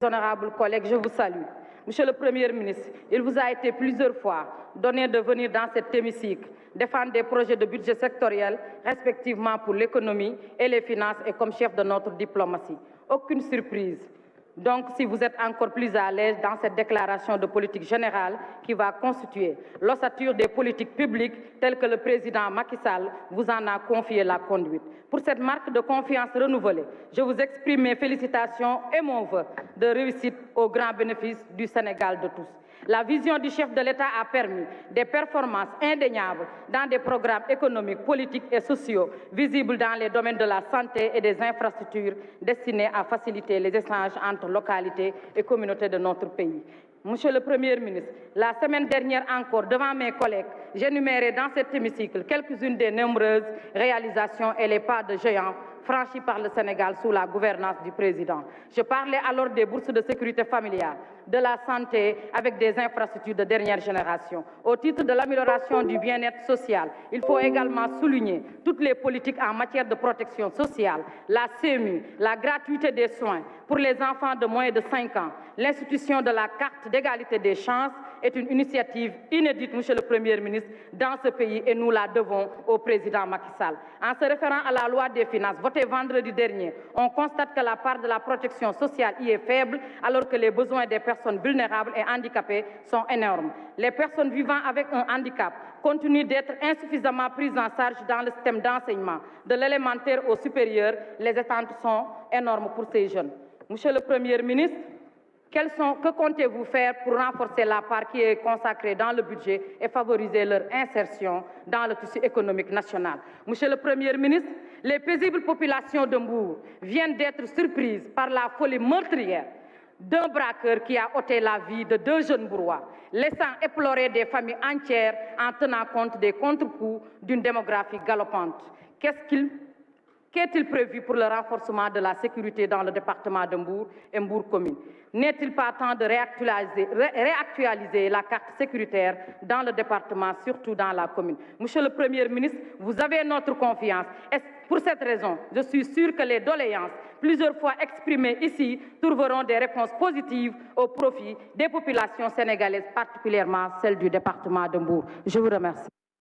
Honorables collègues, je vous salue. Monsieur le Premier ministre, il vous a été plusieurs fois donné de venir dans cet hémicycle défendre des projets de budget sectoriel, respectivement pour l'économie et les finances et comme chef de notre diplomatie. Aucune surprise. Donc, si vous êtes encore plus à l'aise dans cette déclaration de politique générale qui va constituer l'ossature des politiques publiques telles que le président Macky Sall vous en a confié la conduite. Pour cette marque de confiance renouvelée, je vous exprime mes félicitations et mon vœu de réussite au grand bénéfice du Sénégal de tous. La vision du chef de l'État a permis des performances indéniables dans des programmes économiques, politiques et sociaux visibles dans les domaines de la santé et des infrastructures destinés à faciliter les échanges entre localités et communautés de notre pays. Monsieur le Premier ministre, la semaine dernière encore, devant mes collègues, j'énumérais dans cet hémicycle quelques-unes des nombreuses réalisations et les pas de géant franchis par le Sénégal sous la gouvernance du président. Je parlais alors des bourses de sécurité familiale, de la santé avec des infrastructures de dernière génération. Au titre de l'amélioration du bien-être social, il faut également souligner toutes les politiques en matière de protection sociale, la CMU, la gratuité des soins pour les enfants de moins de 5 ans. L'institution de la carte d'égalité des chances est une initiative inédite, Monsieur le Premier ministre, dans ce pays et nous la devons au président Macky Sall. En se référant à la loi des finances votée vendredi dernier, on constate que la part de la protection sociale y est faible alors que les besoins des personnes vulnérables et handicapées sont énormes. Les personnes vivant avec un handicap continuent d'être insuffisamment prises en charge dans le système d'enseignement. De l'élémentaire au supérieur, les attentes sont énormes pour ces jeunes. Monsieur le Premier ministre, que comptez-vous faire pour renforcer la part qui est consacrée dans le budget et favoriser leur insertion dans le tissu économique national? Monsieur le Premier ministre, les paisibles populations de Mbour viennent d'être surprises par la folie meurtrière d'un braqueur qui a ôté la vie de 2 jeunes Mbourois, laissant éploré des familles entières en tenant compte des contre-coups d'une démographie galopante. Qu'est-il prévu pour le renforcement de la sécurité dans le département de Mbour et Mbour commune? N'est-il pas temps de réactualiser la carte sécuritaire dans le département, surtout dans la commune? Monsieur le Premier ministre, vous avez notre confiance. Et pour cette raison, je suis sûre que les doléances, plusieurs fois exprimées ici, trouveront des réponses positives au profit des populations sénégalaises, particulièrement celles du département de Mbour. Je vous remercie.